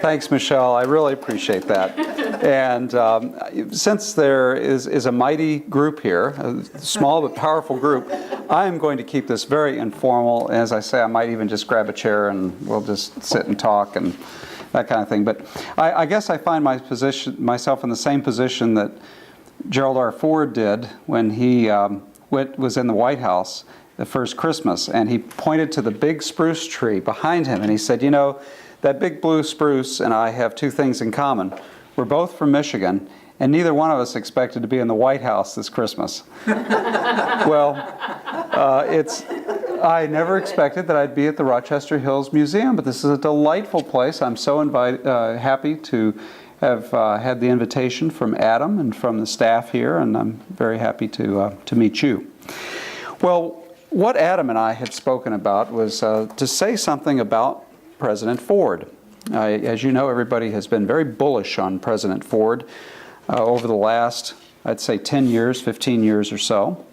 Thanks, Michelle. I really appreciate that. And since there is a mighty group here, a small but powerful group, I'm going to keep this very informal. As I say, I might even just grab a chair and we'll just sit and talk and that kind of thing. But I guess I find myself in the same position that Gerald R. Ford did when he was in the White House the first Christmas, and he pointed to the big spruce tree behind him, and he said, you know, that big blue spruce and I have two things in common. We're both from Michigan, and neither one of us expected to be in the White House this Christmas. Well, I never expected that I'd be at the Rochester Hills Museum, but this is a delightful place. I'm so happy to have had the invitation from Adam and from the staff here, and I'm very happy to meet you. Well, what Adam and I had spoken about was to say something about President Ford. As you know, everybody has been very bullish on President Ford over the last, I'd say, 10 years, 15 years or so.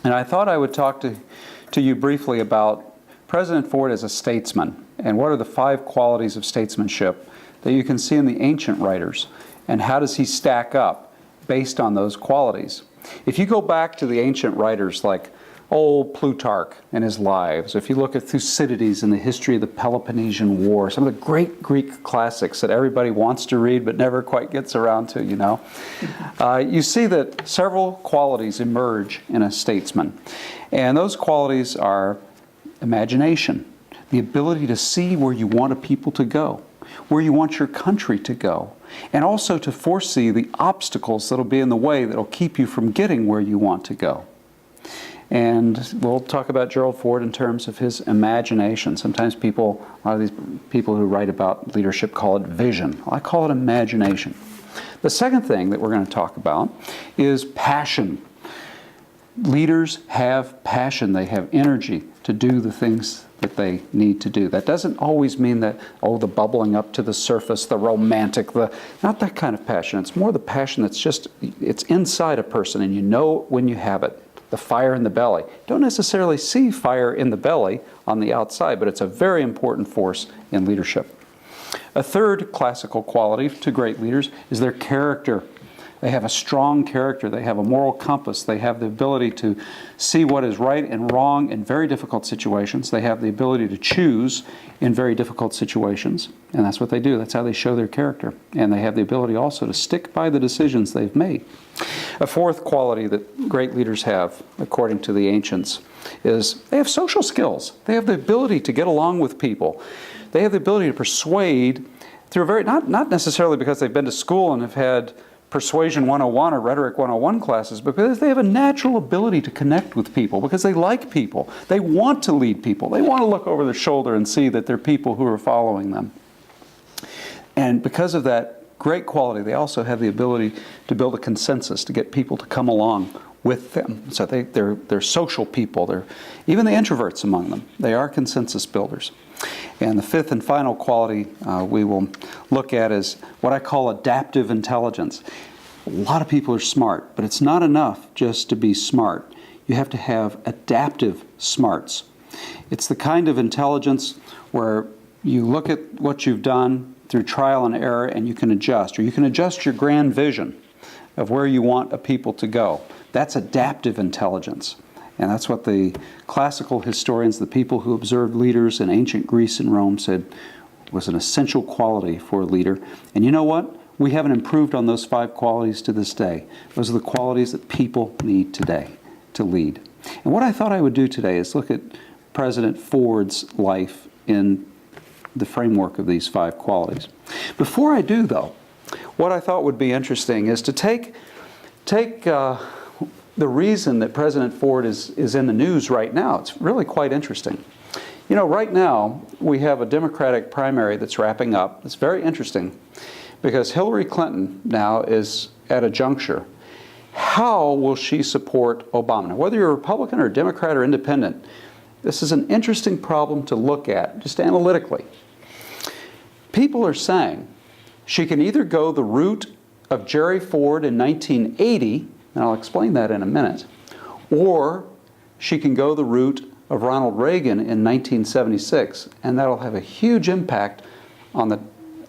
And I thought I would talk to you briefly about President Ford as a statesman, and what are the 5 qualities of statesmanship that you can see in the ancient writers, and how does he stack up based on those qualities. If you go back to the ancient writers like old Plutarch and his lives, if you look at Thucydides and the history of the Peloponnesian War, some of the great Greek classics that everybody wants to read but never quite gets around to, you know, you see that several qualities emerge in a statesman. And those qualities are imagination, the ability to see where you want a people to go, where you want your country to go, and also to foresee the obstacles that'll be in the way that'll keep you from getting where you want to go. And we'll talk about Gerald Ford in terms of his imagination. Sometimes a lot of these people who write about leadership call it vision. I call it imagination. The second thing that we're going to talk about is passion. Leaders have passion. They have energy to do the things that they need to do. That doesn't always mean that, the bubbling up to the surface, the romantic, not that kind of passion. It's more the passion that's it's inside a person, and you know when you have it. The fire in the belly. Don't necessarily see fire in the belly on the outside, but it's a very important force in leadership. A third classical quality to great leaders is their character. They have a strong character. They have a moral compass. They have the ability to see what is right and wrong in very difficult situations. They have the ability to choose in very difficult situations. And that's what they do. That's how they show their character. And they have the ability also to stick by the decisions they've made. A fourth quality that great leaders have, according to the ancients, is they have social skills. They have the ability to get along with people. They have the ability to persuade through not necessarily because they've been to school and have had Persuasion 101 or Rhetoric 101 classes, but because they have a natural ability to connect with people, because they like people. They want to lead people. They want to look over their shoulder and see that there are people who are following them. And because of that great quality, they also have the ability to build a consensus, to get people to come along with them. So they're social people. Even the introverts among them, they are consensus builders. And the fifth and final quality we will look at is what I call adaptive intelligence. A lot of people are smart, but it's not enough just to be smart. You have to have adaptive smarts. It's the kind of intelligence where you look at what you've done through trial and error and you can adjust, or you can adjust your grand vision of where you want a people to go. That's adaptive intelligence. And that's what the classical historians, the people who observed leaders in ancient Greece and Rome, said was an essential quality for a leader. And you know what? We haven't improved on those 5 qualities to this day. Those are the qualities that people need today to lead. And what I thought I would do today is look at President Ford's life in the framework of these 5 qualities. Before I do, though, what I thought would be interesting is to take the reason that President Ford is in the news right now. It's really quite interesting. You know, right now we have a Democratic primary that's wrapping up. It's very interesting because Hillary Clinton now is at a juncture. How will she support Obama? Now, whether you're a Republican or a Democrat or independent, this is an interesting problem to look at, just analytically. People are saying she can either go the route of Jerry Ford in 1980, and I'll explain that in a minute, or she can go the route of Ronald Reagan in 1976, and that'll have a huge impact on the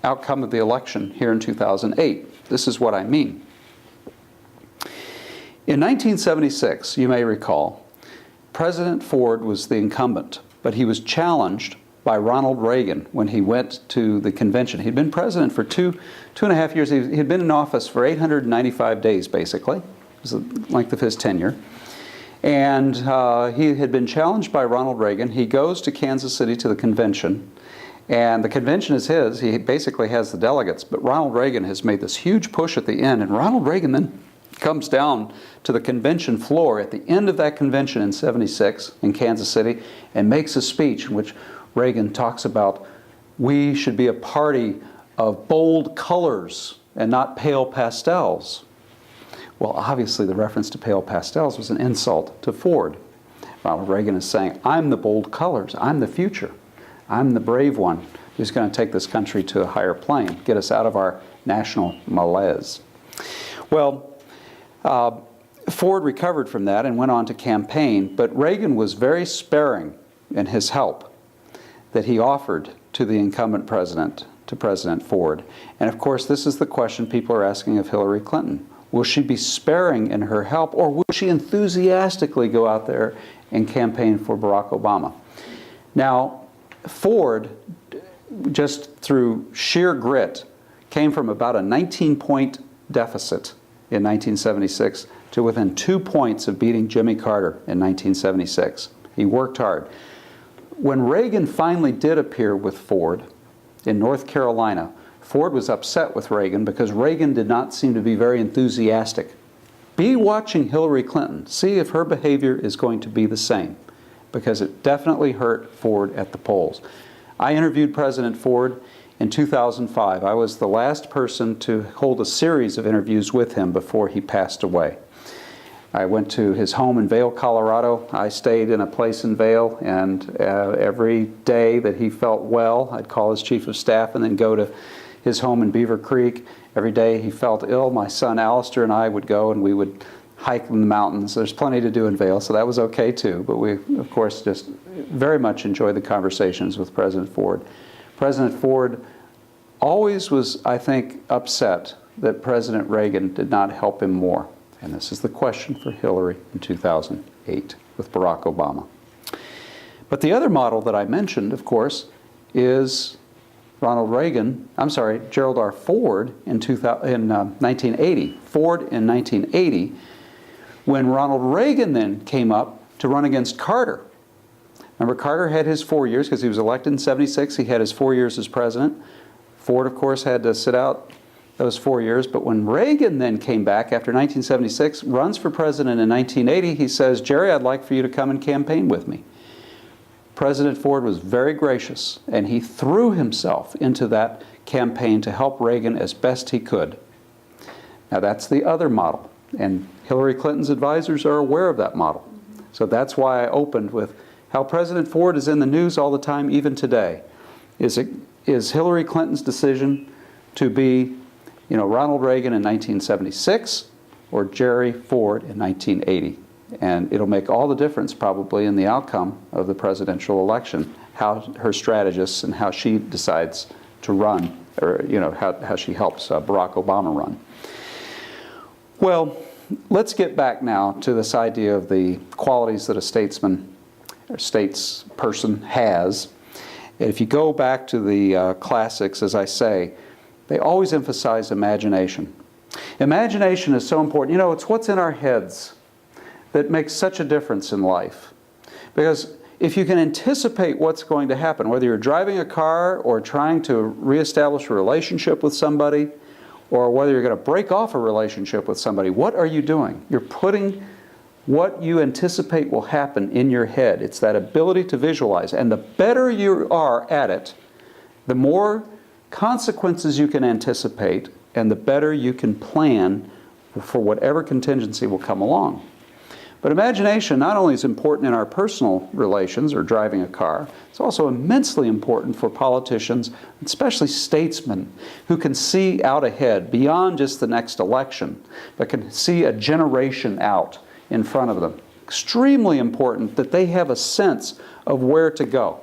outcome of the election here in 2008. This is what I mean. In 1976, you may recall, President Ford was the incumbent, but he was challenged by Ronald Reagan when he went to the convention. He'd been president for two and a half years. He had been in office for 895 days, basically. It was the length of his tenure. And he had been challenged by Ronald Reagan. He goes to Kansas City to the convention, and the convention is his. He basically has the delegates, but Ronald Reagan has made this huge push at the end, and Ronald Reagan then comes down to the convention floor at the end of that convention in '76 in Kansas City and makes a speech in which Reagan talks about we should be a party of bold colors and not pale pastels. Well, obviously the reference to pale pastels was an insult to Ford. Ronald Reagan is saying, I'm the bold colors, I'm the future, I'm the brave one who's going to take this country to a higher plane, get us out of our national malaise. Well, Ford recovered from that and went on to campaign, but Reagan was very sparing in his help that he offered to the incumbent president, to President Ford. And of course, this is the question people are asking of Hillary Clinton. Will she be sparing in her help, or will she enthusiastically go out there and campaign for Barack Obama? Now, Ford, just through sheer grit, came from about a 19-point deficit in 1976 to within 2 points of beating Jimmy Carter in 1976. He worked hard. When Reagan finally did appear with Ford in North Carolina, Ford was upset with Reagan because Reagan did not seem to be very enthusiastic. Be watching Hillary Clinton. See if her behavior is going to be the same, because it definitely hurt Ford at the polls. I interviewed President Ford in 2005. I was the last person to hold a series of interviews with him before he passed away. I went to his home in Vail, Colorado. I stayed in a place in Vail, and every day that he felt well, I'd call his chief of staff and then go to his home in Beaver Creek. Every day he felt ill, my son Alistair and I would go and we would hike in the mountains. There's plenty to do in Vail, so that was okay too. But we, of course, just very much enjoyed the conversations with President Ford. President Ford always was, I think, upset that President Reagan did not help him more. And this is the question for Hillary in 2008 with Barack Obama. But the other model that I mentioned, of course, is Gerald R. Ford in 1980. Ford in 1980, when Ronald Reagan then came up to run against Carter. Remember, Carter had his 4 years because he was elected in '76. He had his 4 years as president. Ford, of course, had to sit out those 4 years. But when Reagan then came back after 1976, runs for president in 1980, he says, Jerry, I'd like for you to come and campaign with me. President Ford was very gracious, and he threw himself into that campaign to help Reagan as best he could. Now that's the other model, and Hillary Clinton's advisors are aware of that model. So that's why I opened with how President Ford is in the news all the time, even today. Is Hillary Clinton's decision to be, Ronald Reagan in 1976 or Jerry Ford in 1980? And it'll make all the difference probably in the outcome of the presidential election, how her strategists and how she decides to run, or how she helps Barack Obama run. Well, let's get back now to this idea of the qualities that a statesman or statesperson has. If you go back to the classics, as I say, they always emphasize imagination. Imagination is so important. It's what's in our heads that makes such a difference in life. Because if you can anticipate what's going to happen, whether you're driving a car or trying to reestablish a relationship with somebody, or whether you're going to break off a relationship with somebody, what are you doing? You're putting what you anticipate will happen in your head. It's that ability to visualize. And the better you are at it, the more consequences you can anticipate, and the better you can plan for whatever contingency will come along. But imagination not only is important in our personal relations or driving a car, it's also immensely important for politicians, especially statesmen, who can see out ahead beyond just the next election, but can see a generation out in front of them. Extremely important that they have a sense of where to go.